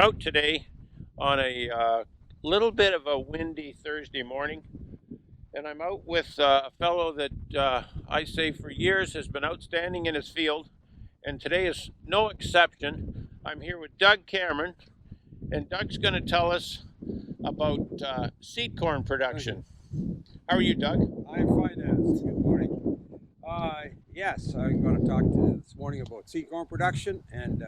I'm out today on a little bit of a windy Thursday morning, and I'm out with a fellow that I say for years has been outstanding in his field, and today is no exception. I'm here with Doug Cameron, and Doug's going to tell us about seed corn Thank you. production. How are you, Doug? I'm fine, as good morning. Yes, I'm going to talk to you this morning about seed corn production, and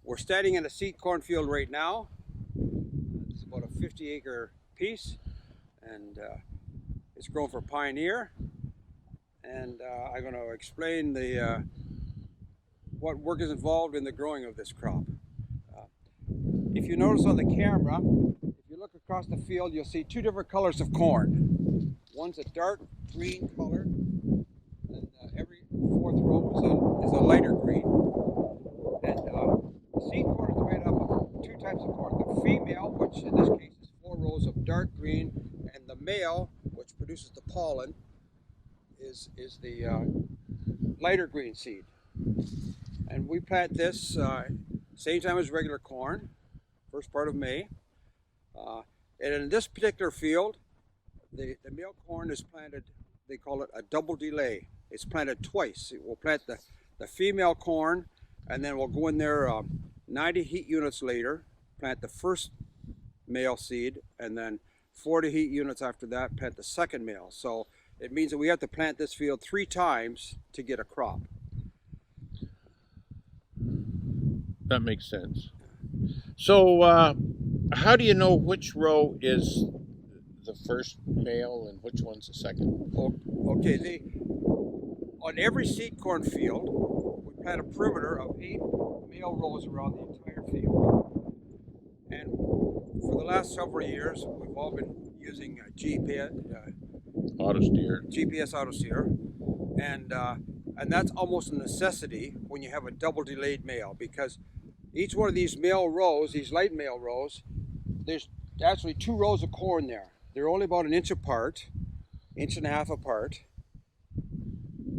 we're standing in a seed corn field right now. It's about a 50-acre piece, and it's grown for Pioneer. And I'm going to explain the what work is involved in the growing of this crop. Uh, if you notice on the camera, if you look across the field, you'll see two different colors of corn. One's a dark green color, and every fourth row is a lighter green. And seed corn is made up of two types of corn. The female, which in this case is 4 rows of dark green, and the male, which produces the pollen, is the lighter green seed. And we plant this same time as regular corn, first part of May. And in this particular field, the male corn is planted, they call it a double delay. It's planted twice. We'll plant the female corn, and then we'll go in there 90 heat units later, plant the first male seed, and then 40 heat units after that, plant the second male. So it means that we have to plant this field 3 times to get a crop. That makes sense. So, how do you know which row is the first male and which one's the second? Okay, on every seed corn field, we plant a perimeter of 8 male rows around the entire field. And for the last several years, we've all been using Auto steer. GPS auto steer, and that's almost a necessity when you have a double delayed male, because each one of these male rows, these light male rows, there's actually 2 rows of corn there. They're only about an inch apart, inch and a half apart.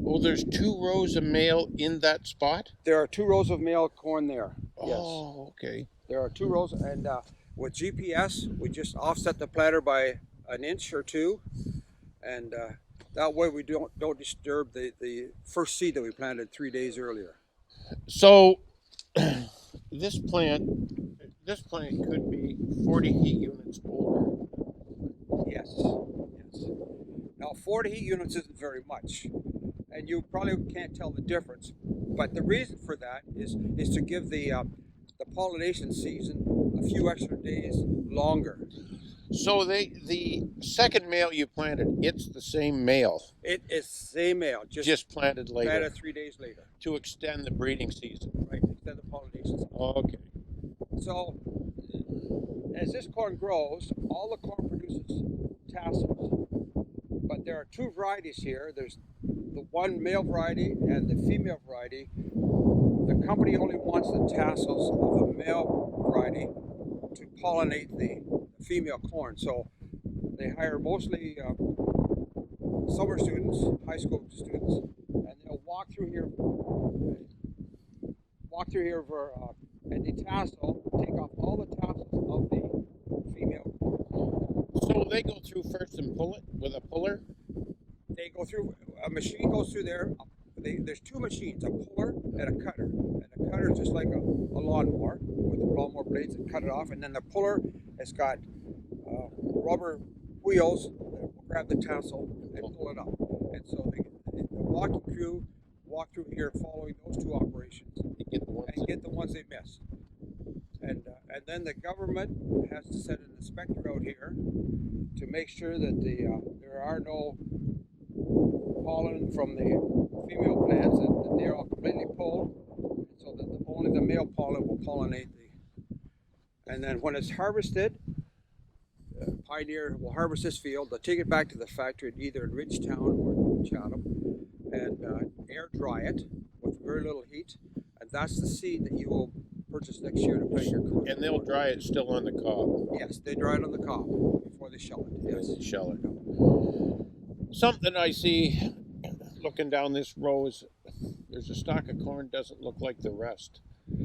Oh, there's 2 rows of male in that spot? There are 2 rows of male corn there. Yes. Oh, okay. There are 2 rows, and with GPS, we just offset the planter by an inch or 2, and that way we don't disturb the first seed that we planted 3 days earlier. So, this plant could be 40 heat units older. Yes, yes. Now 40 heat units isn't very much, and you probably can't tell the difference, but the reason for that is to give the pollination season a few extra days longer. So the second male you planted, it's the same male. It is same male, Just planted later. planted 3 days later. To extend the breeding season. Right, extend the pollination season. Okay. So as this corn grows, all the corn produces tassels. But there are 2 varieties here. There's the one male variety and the female variety. The company only wants the tassels of the male variety to pollinate the female corn. So they hire mostly summer students, high school students, and they'll walk through here for and detassel, take off all the tassels of the female corn. So they go through first and pull it with a puller? They go through, a machine goes through there. There's 2 machines, a puller and a cutter. And the cutter is just like a lawnmower with the lawnmower blades that cut it off. And then the puller has got rubber wheels that will grab the tassel and pull it up. And so the walking crew walk through here following those 2 operations and get the ones they missed. And then the government has to send an inspector out here to make sure that there are no pollen from the female plants, that they are all completely pulled, so that only the male pollen will pollinate and then when it's harvested, Pioneer will harvest this field. They'll take it back to the factory either in Ridgetown or Chatham and air dry it with very little heat, and that's the seed that you will purchase next year to plant your corn. And they'll dry it still on the cob? Yes, they dry it on the cob before they shell it. Yes. They shell it. Something I see looking down this row is there's a stalk of corn doesn't look like the rest.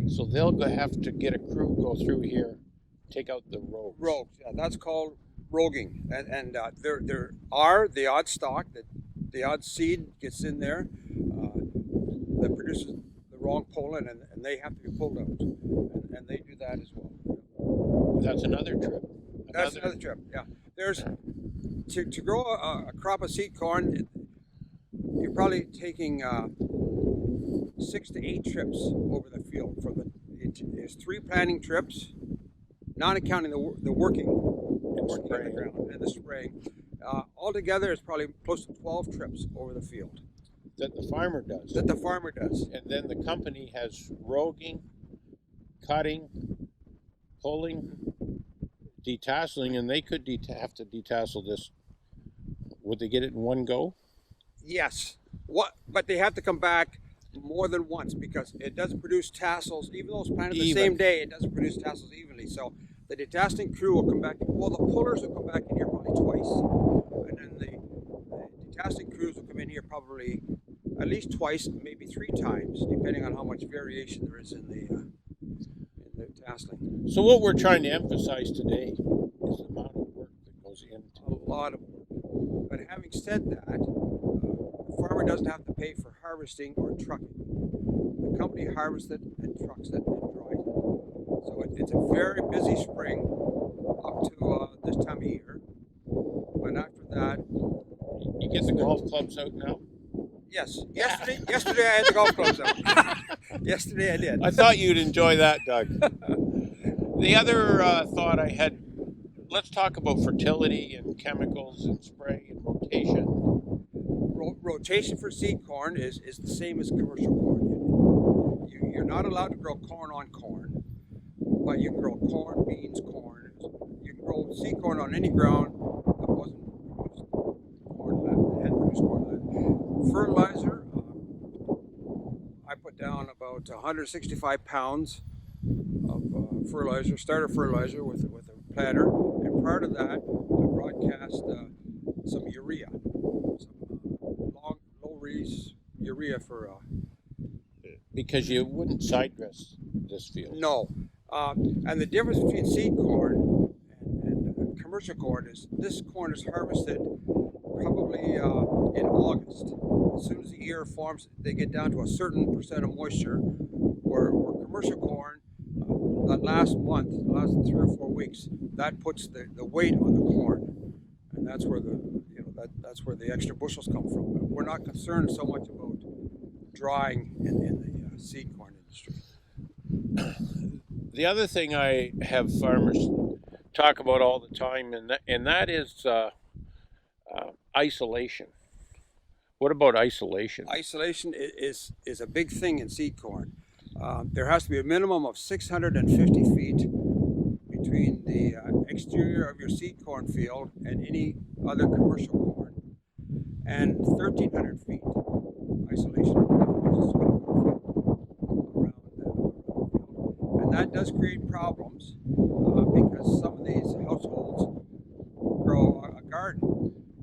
So they'll have to get a crew go through here, take out the rogues. Rogues, yeah, that's called roguing, and there are the odd stock that the odd seed gets in there that produces the wrong pollen, and they have to be pulled out, and they do that as well. That's another trip. That's another trip. Yeah, there's to grow a crop of seed corn, you're probably taking 6 to 8 trips over the field. There's 3 planting trips, not accounting the working in the ground and the spraying. Altogether, it's probably close to 12 trips over the field. That the farmer does. That the farmer does. And then the company has roguing, cutting, pulling, detasseling, and they could have to detassel this. Would they get it in one go? Yes. But they have to come back more than once because it doesn't produce tassels. Even though it's planted the same day, it doesn't produce tassels evenly. So the detasseling crew will come back. Well, the pullers will come back in here probably twice, and then the detasseling crews will come in here probably at least twice, maybe 3 times, depending on how much variation there is in the tasseling. So what we're trying to emphasize today is the amount of work that goes into a lot of work. But having said that, the farmer doesn't have to pay for harvesting or trucking. The company harvests it and trucks it and dries it. So it's a very busy spring up to this time of year. But after that, you get the golf clubs out now. Yes. Yesterday I had the golf clubs out. Yesterday I did. I thought you'd enjoy that, Doug. The other thought I had, let's talk about fertility and chemicals and spray and rotation. Rotation for seed corn is the same as commercial corn. You're not allowed to grow corn on corn, but you can grow corn, beans, corn. You can grow seed corn on any ground that wasn't produced corn land, hadn't produced corn land. Fertilizer, I put down about 165 pounds of fertilizer, starter fertilizer with a planter, and prior to that, I broadcast some urea, some low-release urea for. Because you wouldn't side dress this field. No, and the difference between seed corn and commercial corn is this corn is harvested probably in August. As soon as the ear forms, they get down to a certain percent of moisture. Where commercial corn, that last month, the last 3 or 4 weeks, that puts the weight on the corn, and that's where that's where the extra bushels come from. But we're not concerned so much about drying in the seed corn industry. The other thing I have farmers talk about all the time, and that is isolation. What about isolation? Isolation is a big thing in seed corn. There has to be a minimum of 650 feet between the exterior of your seed corn field and any other commercial corn, and 1,300 feet isolation around the field. And that does create problems because some of these households grow a garden.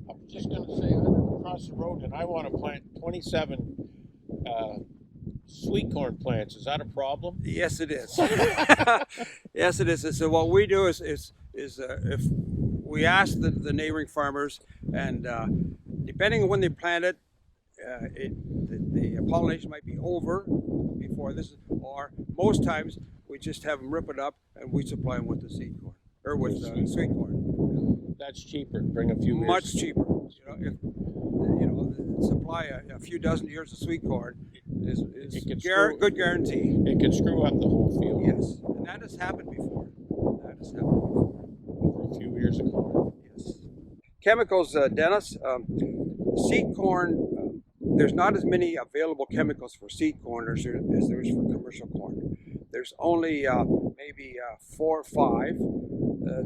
I was just going to say, I live across the road and I want to plant 27 sweet corn plants. Is that a problem? Yes, it is. Yes, it is. And so what we do is if we ask the neighboring farmers, and depending on when they plant it, the pollination might be over before this, or most times we just have them rip it up and we supply them with the seed corn or with sweet corn. That's cheaper. Bring a few. Much cheaper. If supply a few dozen ears of sweet corn is good guarantee. It can screw up the whole field. Yes, and that has happened before. Over a few ears of corn. Yes. Chemicals, Dennis. Seed corn. There's not as many available chemicals for seed corn as there is for commercial corn. There's only maybe 4 or 5.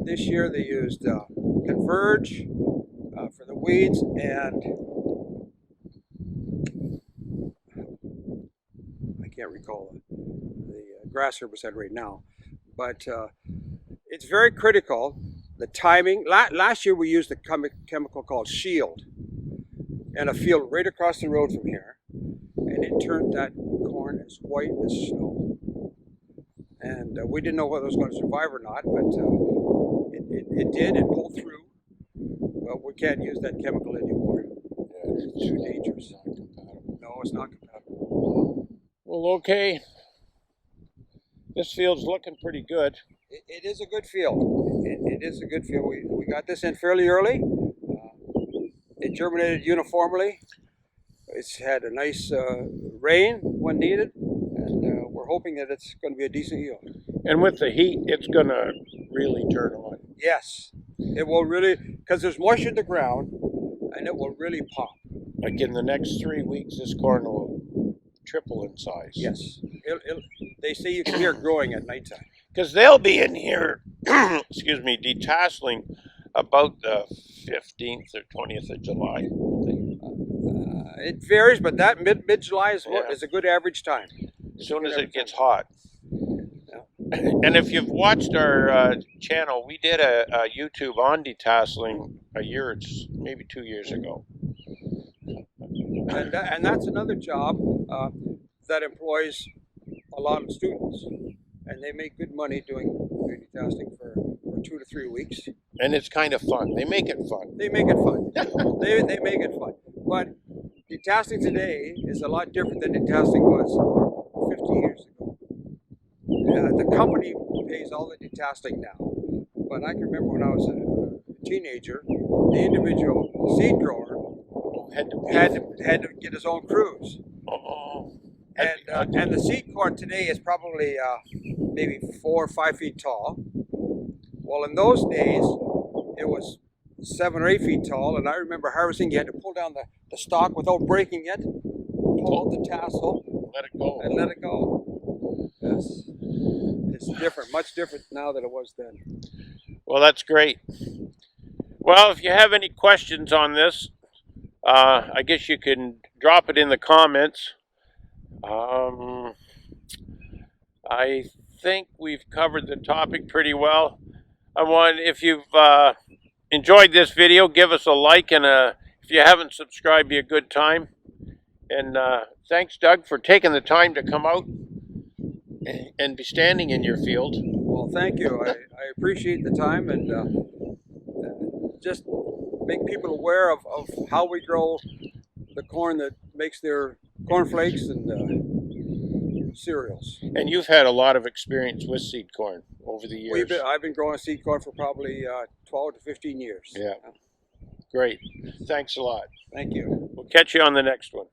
This year they used Converge for the weeds, and I can't recall the grass herbicide right now, but it's very critical, the timing. Last year we used a chemical called Shield in a field right across the road from here, and it turned that corn as white as snow. and we didn't know whether it was going to survive or not, but it did. It pulled through. But we can't use that chemical anymore. It's too dangerous. No, it's not compatible. Well, okay. This field's looking pretty good. It is a good field. It is a good field. We got this in fairly early. It germinated uniformly. It's had a nice rain when needed, and we're hoping that it's going to be a decent yield. And with the heat, it's going to really turn on. Yes, it will really, because there's moisture in the ground, and it will really pop. Like in the next 3 weeks, this corn will triple in size. Yes, they say you can hear it growing at nighttime. Because they'll be in here, excuse me, detasseling about the 15th or 20th of July. It varies, but that mid-July is a good average time. As soon as it gets hot. And if you've watched our channel, we did a YouTube on detasseling maybe 2 years ago. And that's another job that employs a lot of students, and they make good money doing detasseling for 2 to 3 weeks. And it's kind of fun. They make it fun. They make it fun. they make it fun. But detasseling today is a lot different than detasseling was 50 years ago. The company pays all the detasseling now, but I can remember when I was a teenager, the individual seed grower had to get his own crews. And the seed corn today is probably maybe 4 or 5 feet tall. Well, in those days, it was 7 or 8 feet tall, and I remember harvesting. You had to pull down the stalk without breaking it, pull out the tassel, let it go, and let it go. Yes, it's different, much different now than it was then. Well, that's great. Well, if you have any questions on this, I guess you can drop it in the comments. I think we've covered the topic pretty well. If you've enjoyed this video, give us a like, and if you haven't subscribed, be a good time. And thanks, Doug, for taking the time to come out and be standing in your field. Well, thank you. I appreciate the time, and just make people aware of how we grow the corn that makes their cornflakes and cereals. And you've had a lot of experience with seed corn over the years. I've been growing seed corn for probably 12 to 15 years. Yeah. Great. Thanks a lot. Thank you. We'll catch you on the next one.